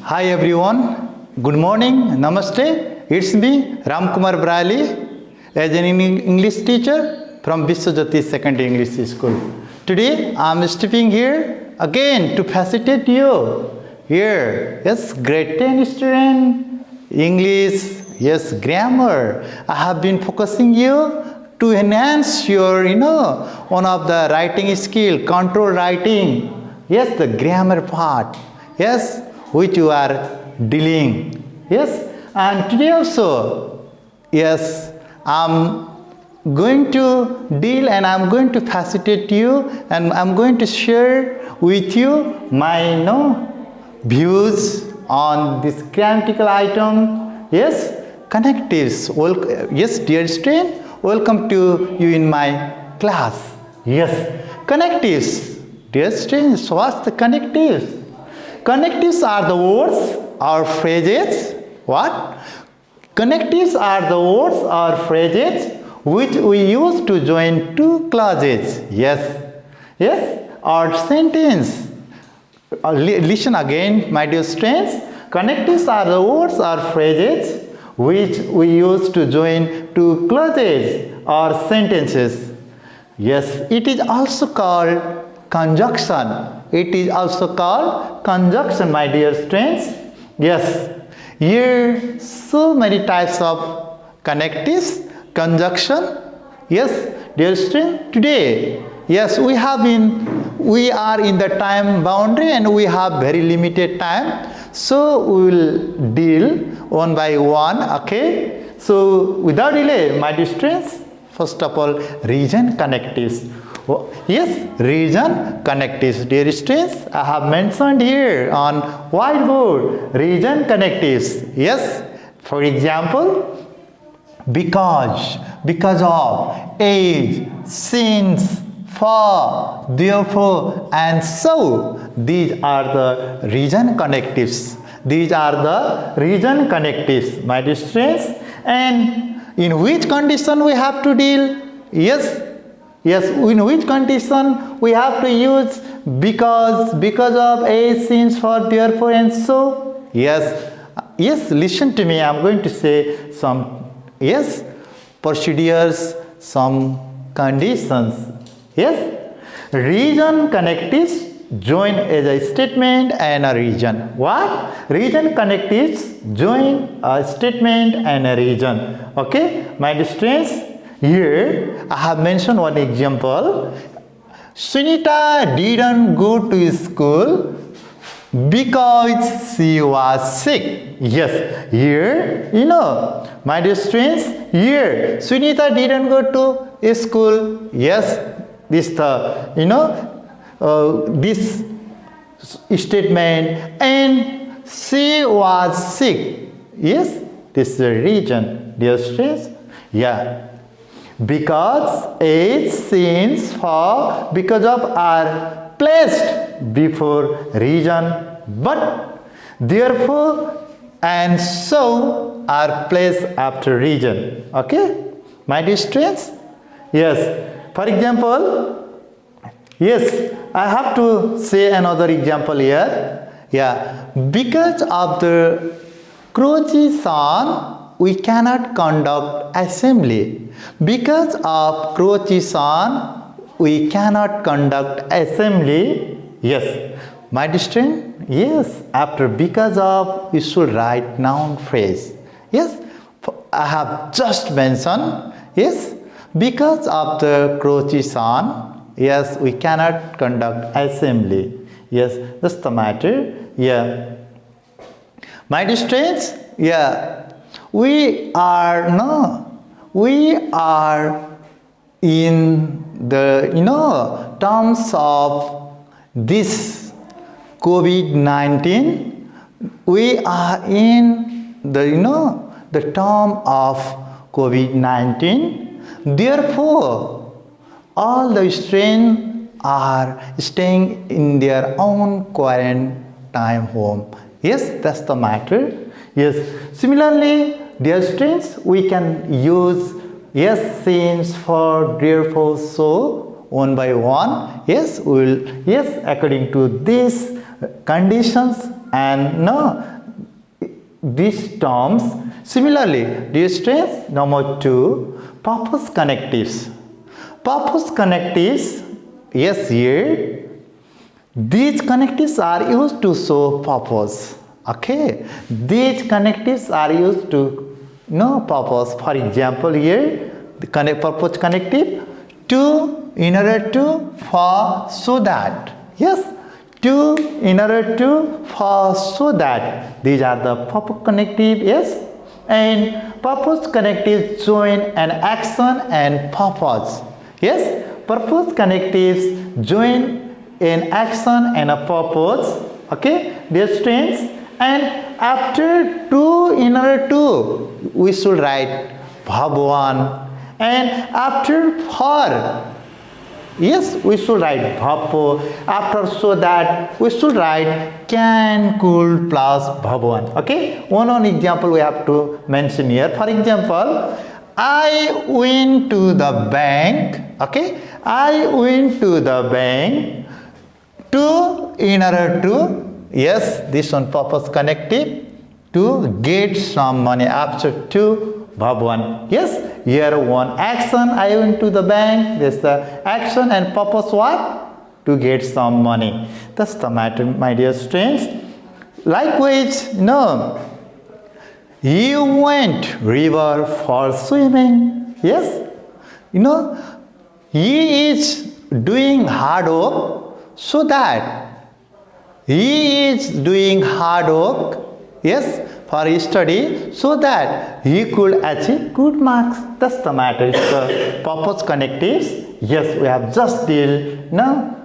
Hi everyone, good morning, namaste. It's me, Ramkumar Brali, as an English teacher from Viswajyoti Secondary English School. Today I'm stepping here again to facilitate you. Here, yes, grade 10 student, English, yes, grammar. I have been focusing you to enhance your, one of the writing skill, control writing. Yes, the grammar part. Yes, which you are dealing. Yes, and today also, yes, I'm going to deal and I'm going to facilitate you and I'm going to share with you my views on this grammatical item. Yes, connectives. Yes, dear student, welcome to you in my class. Yes, connectives. Dear students, what's the connectives? Connectives are the words or phrases. What? Connectives are the words or phrases which we use to join two clauses. Yes. Yes. Or sentence. Listen again, my dear students. Connectives are the words or phrases which we use to join two clauses or sentences. Yes. It is also called conjunction. It is also called conjunction, my dear students. Yes, here so many types of connectives, conjunction. Yes, dear students, today, yes, we are in the time boundary and we have very limited time. So we will deal one by one, okay? So without delay, my dear students, first of all, region connectives. Yes, region connectives. Dear students, I have mentioned here on whiteboard region connectives. Yes, for example, because of, age, since, for, therefore, and so. These are the region connectives. These are the region connectives, my dear students. And in which condition we have to deal? Yes, in which condition we have to use because of, age, since, for, therefore, and so. Yes, listen to me. I'm going to say some, procedures, some conditions. Yes, region connectives join as a statement and a region. What? Region connectives join a statement and a region. Okay, my dear students. Here, I have mentioned one example. Sunita didn't go to school because she was sick. Yes, here, my dear students, here, Sunita didn't go to school. Yes, this this statement, and she was sick. Yes, this is the region, dear students. Yeah. Because, age, since, for, because of are placed before region, but, therefore, and so are placed after region. Okay, my dear students? Yes, for example, yes, I have to say another example here. Yeah, because of the crochetion, we cannot conduct assembly. Because of crochetion, we cannot conduct assembly. Yes, my dear student, yes, after because of, you should write noun phrase. Yes, I have just mentioned, yes, because of the crochetion, yes, we cannot conduct assembly. Yes, that's the matter. Yeah, my dear students, yeah. We are in the terms of this COVID-19. We are in the term of COVID-19. Therefore, all the students are staying in their own quarantine home. Yes, that's the matter. Yes, similarly, dear students, we can use yes, since, for, therefore, so, one by one. Yes, we will, yes, according to these conditions, and no these terms. Similarly, dear students, number 2, purpose connectives. Purpose connectives, yes, here these connectives are used to show purpose. Okay, these connectives are used to know purpose. For example, here the purpose connective to in order to for so that, yes, to in order to for so that, these are the purpose connective, yes, and purpose connectives join an action and purpose, yes, purpose connectives join an action and a purpose. Okay, dear students, and after to in order to we should write verb 1, and after for, yes, we should write verb 4. After so that we should write can, could plus verb 1. Okay, one example we have to mention here. For example, I went to the bank. Okay, I went to the bank to in order to, yes, this one purpose connective, to get some money. After to verb 1, yes, here one action, I went to the bank, this the action, and purpose what? To get some money. That's the matter, my dear students. Likewise, no, you went river for swimming. Yes, you know, he is doing hard work so that he is doing hard work, yes, for his study so that he could achieve good marks. That's the matter. It's the purpose connectives. Yes, we have just deal now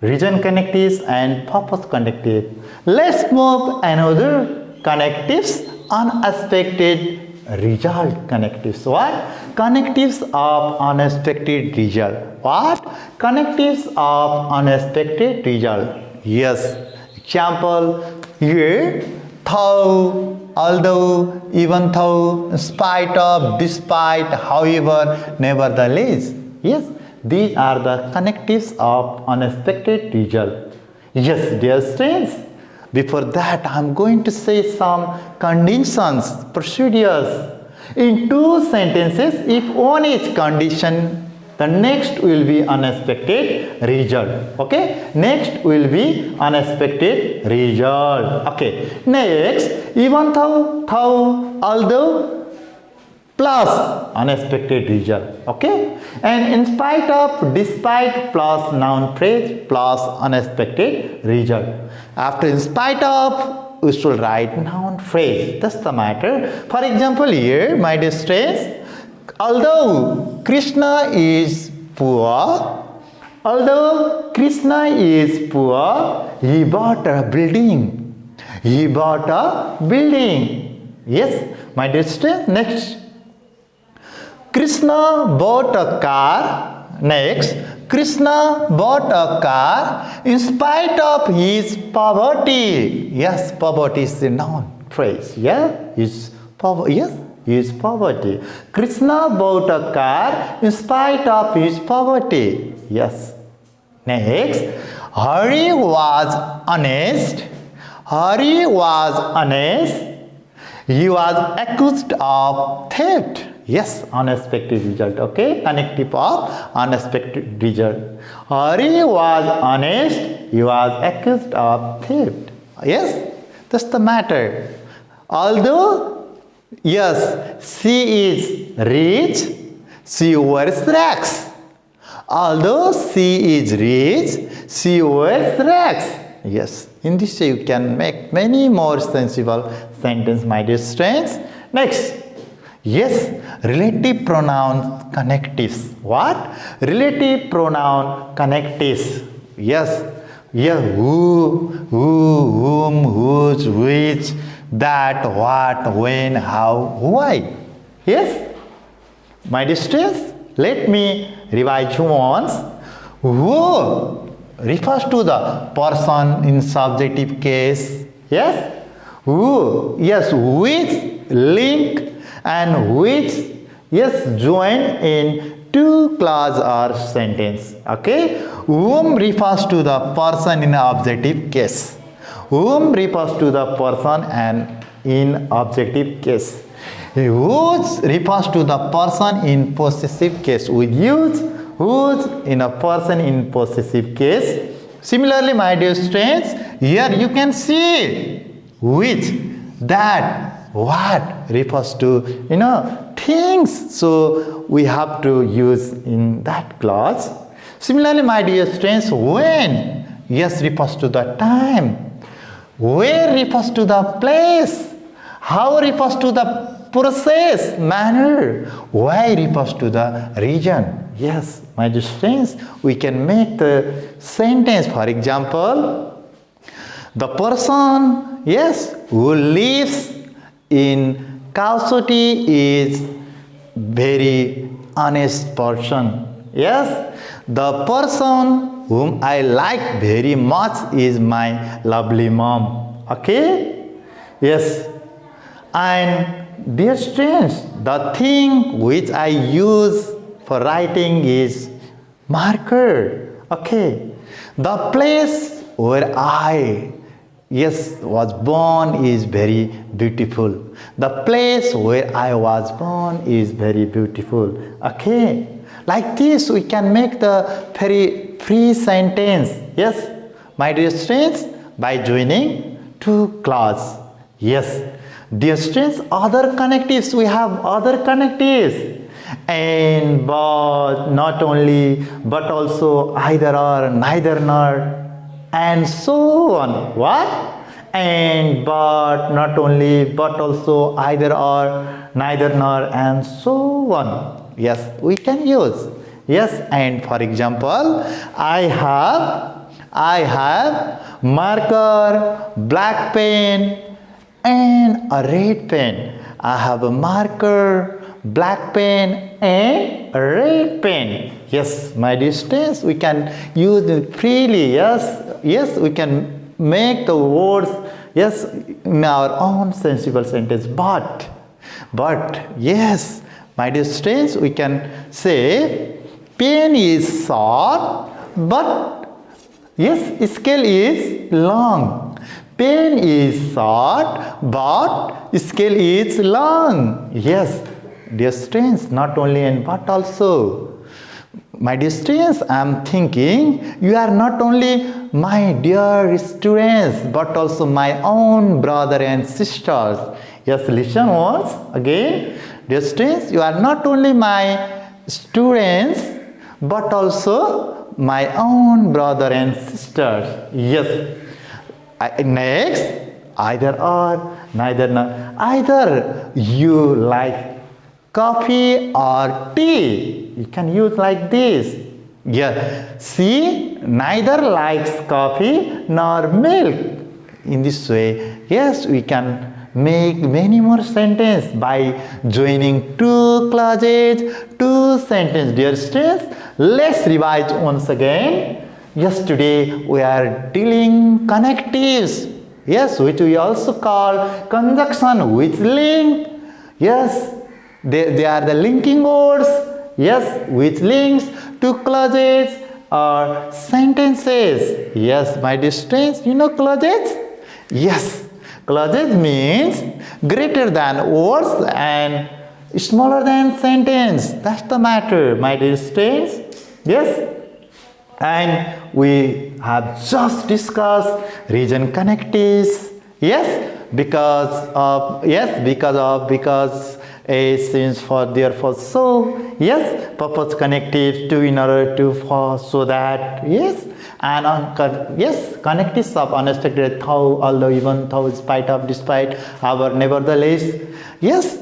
reason connectives and purpose connective. Let's move another connectives, unexpected result connectives. What? Connectives of unexpected result. What? Connectives of unexpected result. Yes. Example here, though, although, even though, in spite of, despite, however, nevertheless. Yes, these are the connectives of unexpected result. Yes, dear students, before that I am going to say some conditions, procedures. In 2 sentences, if one is condition, the next will be unexpected result. Okay, next will be unexpected result. Okay, next, even though, although, plus unexpected result. Okay, and in spite of, despite, plus noun phrase, plus unexpected result. After in spite of, we should write noun phrase. That's the matter. For example, here, my dear students, although Krishna is poor, he bought a building. He bought a building. Yes, my dear students. Next, Krishna bought a car. Next, Krishna bought a car in spite of his poverty. Yes, poverty is the noun phrase. Yeah, his poverty. Yes, his poverty. Krishna bought a car in spite of his poverty. Yes. Next, Hari was honest. Hari was honest. He was accused of theft. Yes, unexpected result. Okay, connective of unexpected result. Hari was honest. He was accused of theft. Yes, that's the matter. Although, yes, she is rich, she wears rags. Although she is rich, she wears rags. Yes, in this way you can make many more sensible sentences, my dear students. Next, yes, relative pronoun connectives. What? Relative pronoun connectives. Yes, yeah, who, whom, whose, which, that, what, when, how, why. Yes, my dear students, let me revise once. Who refers to the person in subjective case. Yes, who, yes, which, link, and which, yes, join in 2 clause or sentence. Okay, whom refers to the person in objective case. whom refers to the person and in objective case. Whose refers to the person in possessive case. We use whose in a person in possessive case. Similarly, my dear students, here you can see which, that, what refers to things. So we have to use in that clause. Similarly, my dear students, when, yes, refers to the time. Where refers to the place. How refers to the process, manner. Why refers to the region. Yes, my dear students, we can make the sentence. For example, the person, yes, who lives in Kausoti is very honest person. Yes, the person whom I like very much is my lovely mom. Okay? Yes. And dear students, the thing which I use for writing is marker. Okay. The place where I, yes, was born is very beautiful. The place where I was born is very beautiful. Okay. Like this, we can make the very free sentence. Yes, my dear students, by joining two clauses. Yes, dear students, other connectives, we have other connectives. And, but, not only, but also, either or, neither nor, and so on. What? And, but, not only, but also, either or, neither nor, and so on. Yes, we can use. Yes, and for example, I have marker, black pen, and a red pen. I have a marker, black pen, and a red pen. Yes, my dear students, we can use it freely. Yes, we can make the words, yes, in our own sensible sentence. But, yes, my dear students, we can say pen is short, but yes, scale is long. Pen is short, but scale is long. Yes, dear students, not only and but also. My dear students, I am thinking you are not only my dear students, but also my own brother and sisters. Yes, listen once again. Dear students, you are not only my students, but also my own brother and sisters. Yes. Next, either or, neither nor. Either you like coffee or tea. You can use like this. Yeah. See, neither likes coffee nor milk. In this way, yes, we can make many more sentences by joining two clauses, two sentences. Dear students, let's revise once again. Yes, today we are dealing connectives. Yes, which we also call conjunction, which link. Yes, they are the linking words. Yes, which links to clauses or sentences. Yes, my dear students, you know clauses? Yes. Clauses means greater than words and smaller than sentence. That's the matter, my dear students. Yes. And we have just discussed region connectives. Yes, because A stands for therefore so. Yes, purpose connectives to in order to for so that. Yes. And yes, connectives of unexpected though, although, even though, in spite of, despite, however, nevertheless. Yes,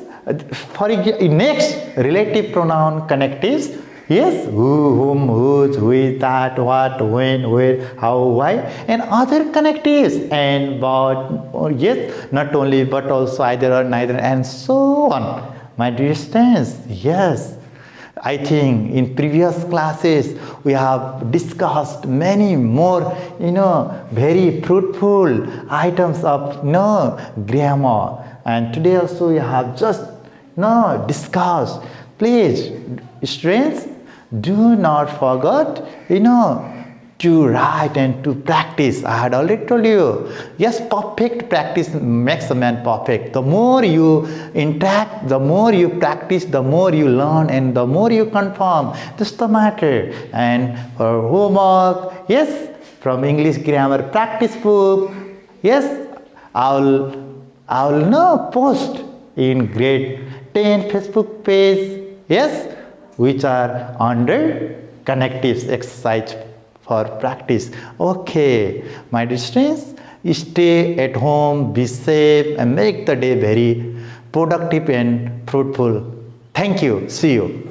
for next, relative pronoun connectives. Yes, who, whom, whose, which, that, what, when, where, how, why, and other connectives. And but, yes, not only but also, either or, neither, and so on. My dear students, yes. I think in previous classes we have discussed many more, very fruitful items of, grammar. And today also we have just, discussed. Please, students, do not forget, to write and to practice. I had already told you. Yes, perfect practice makes a man perfect. The more you interact, the more you practice, the more you learn, and the more you confirm. That's the matter. And for homework, yes, from English grammar practice book, yes, I'll now post in grade 10 Facebook page, yes, which are under connectives exercise for practice. Okay, my dear students, stay at home, be safe, and make the day very productive and fruitful. Thank you. See you.